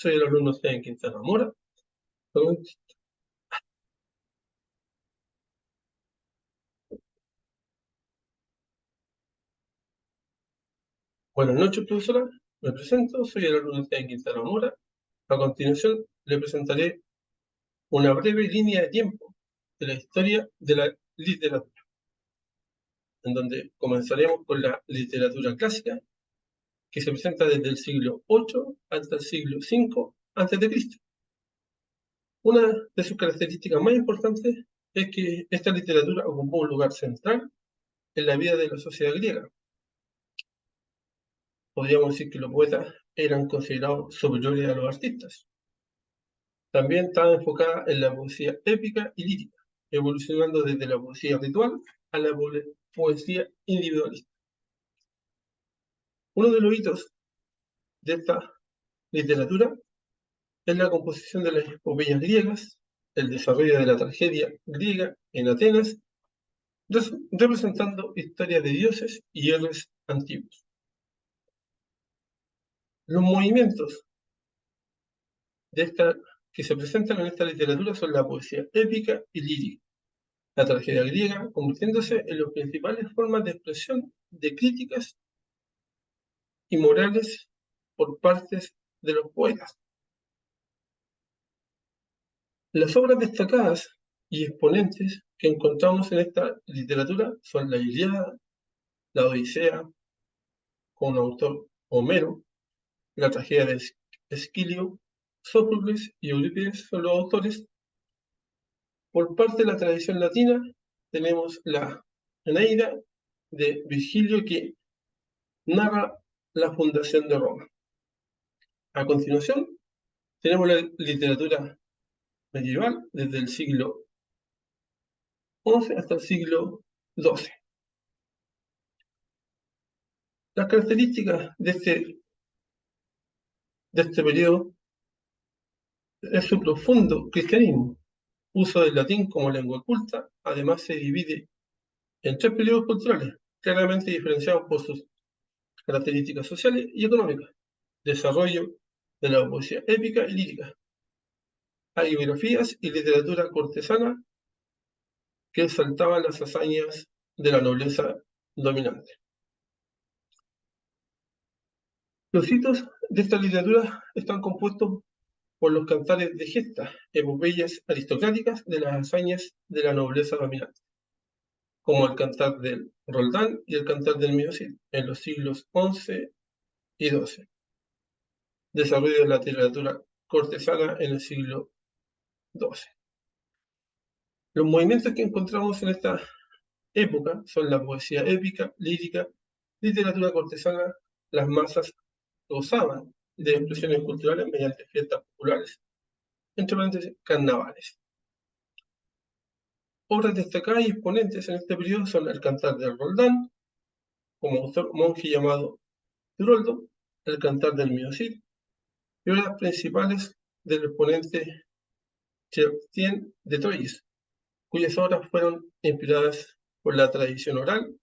Soy el alumno Sebastián Quintana Mora. Buenas noches, profesora. Me presento, soy el alumno Sebastián Quintana Mora. A continuación, le presentaré una breve línea de tiempo de la historia de la literatura, en donde comenzaremos con la literatura clásica, que se presenta desde el siglo VIII hasta el siglo V a.C. Una de sus características más importantes es que esta literatura ocupó un lugar central en la vida de la sociedad griega. Podríamos decir que los poetas eran considerados superiores a los artistas. También estaba enfocada en la poesía épica y lírica, evolucionando desde la poesía ritual a la poesía individualista. Uno de los hitos de esta literatura es la composición de las epopeyas griegas, el desarrollo de la tragedia griega en Atenas, representando historias de dioses y héroes antiguos. Los movimientos que se presentan en esta literatura son la poesía épica y lírica, la tragedia griega convirtiéndose en las principales formas de expresión de críticas y morales por parte de los poetas. Las obras destacadas y exponentes que encontramos en esta literatura son la Ilíada, la Odisea, con un autor Homero, la tragedia de Esquilio, Sófocles y Eurípides son los autores. Por parte de la tradición latina tenemos la Eneida de Virgilio, que narra la fundación de Roma. A continuación tenemos la literatura medieval desde el siglo XI hasta el siglo XII. Las características de este periodo es su profundo cristianismo, uso del latín como lengua culta. Además se divide en tres periodos culturales, claramente diferenciados por sus características sociales y económicas: desarrollo de la poesía épica y lírica, hagiografías y literatura cortesana que exaltaban las hazañas de la nobleza dominante. Los hitos de esta literatura están compuestos por los cantares de gesta, epopeyas aristocráticas de las hazañas de la nobleza dominante, como el cantar del Roldán y el cantar del Miocid, en los siglos XI y XII. Desarrollo de la literatura cortesana en el siglo XII. Los movimientos que encontramos en esta época son la poesía épica, lírica, literatura cortesana. Las masas gozaban de expresiones culturales mediante fiestas populares, entre paréntesis, carnavales. Obras destacadas y exponentes en este periodo son el cantar del Roldán, como autor monje llamado Tiroldo, el cantar del Miocid, y obras principales del exponente Chrétien de Troyes, cuyas obras fueron inspiradas por la tradición oral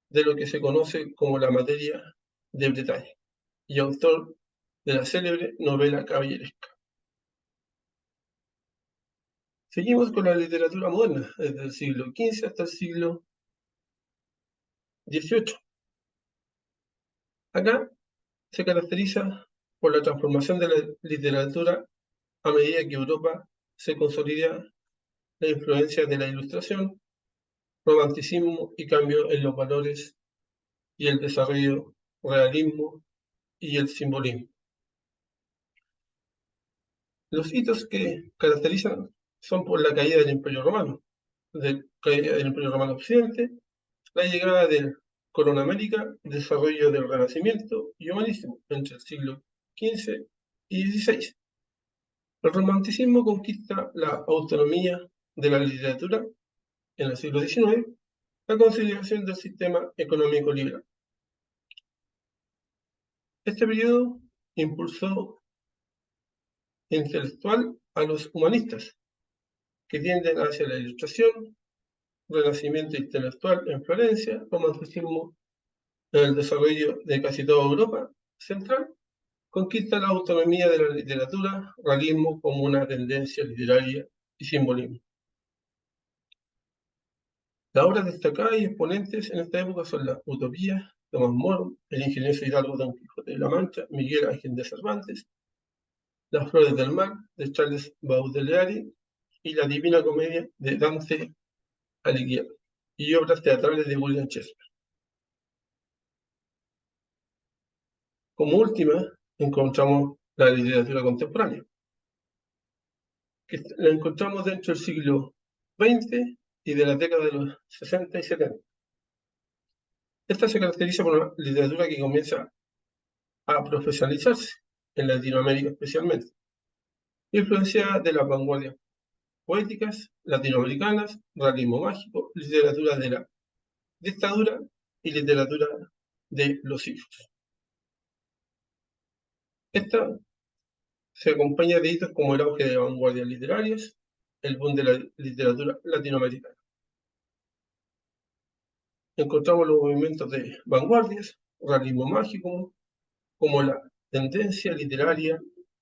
de lo que se conoce como la materia de Bretaña, y autor de la célebre novela caballeresca. Seguimos con la literatura moderna, desde el siglo XV hasta el siglo XVIII. Acá se caracteriza por la transformación de la literatura a medida que Europa se consolida la influencia de la Ilustración, romanticismo y cambio en los valores y el desarrollo realismo y el simbolismo. Los hitos que caracterizan son por la caída del Imperio Romano, Occidente, la llegada del Corona América, desarrollo del Renacimiento y humanismo entre el siglo XV y XVI. El romanticismo conquista la autonomía de la literatura en el siglo XIX, la consolidación del sistema económico liberal. Este periodo impulsó intelectual a los humanistas, que tienden hacia la Ilustración, Renacimiento intelectual en Florencia, romanticismo en el desarrollo de casi toda Europa central Conquista la autonomía de la literatura, realismo como una tendencia literaria y simbolismo. Las obras destacadas y exponentes en esta época son la Utopía, Tomás Moro, el ingenioso hidalgo Don Quijote de la Mancha, Miguel Ángel de Cervantes, Las Flores del Mar, de Charles Baudelaire, y la Divina Comedia de Dante Alighieri, y obras teatrales de William Shakespeare. Como última, encontramos la literatura contemporánea, que la encontramos dentro del siglo XX y de la década de los 60 y 70. Esta se caracteriza por una literatura que comienza a profesionalizarse, en Latinoamérica especialmente, influenciada de las vanguardias poéticas latinoamericanas, realismo mágico, literatura de la dictadura y literatura de los hijos. Esta se acompaña de hitos como el auge de vanguardias literarias, el boom de la literatura latinoamericana. Encontramos los movimientos de vanguardias, realismo mágico, como la tendencia literaria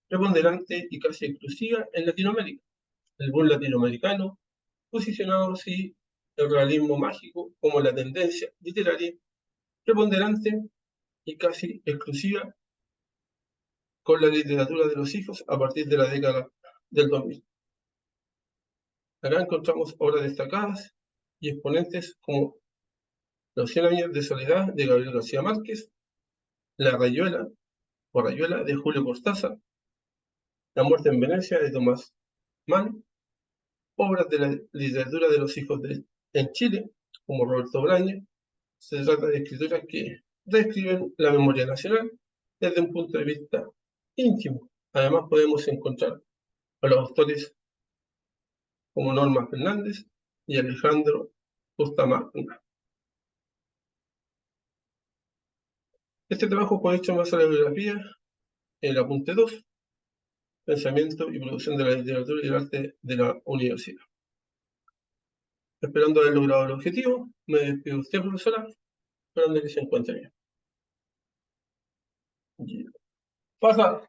preponderante y casi exclusiva en Latinoamérica, el boom latinoamericano, posicionado así el realismo mágico como la tendencia literaria preponderante y casi exclusiva con la literatura de los hijos a partir de la década del 2000. Acá encontramos obras destacadas y exponentes como Los 100 años de soledad de Gabriel García Márquez, La Rayuela o Rayuela de Julio Cortázar, La muerte en Venecia de Tomás Mann, obras de la literatura de los hijos en Chile, como Roberto Braña. Se trata de escrituras que describen la memoria nacional desde un punto de vista íntimo. Además podemos encontrar a los autores como Norma Fernández y Alejandro Bustamante. Este trabajo fue hecho más a la bibliografía, en el apunte 2, Pensamiento y producción de la literatura y el arte de la universidad. Esperando haber logrado el objetivo, me despido de usted, profesora, esperando que se encuentre bien. Pasa.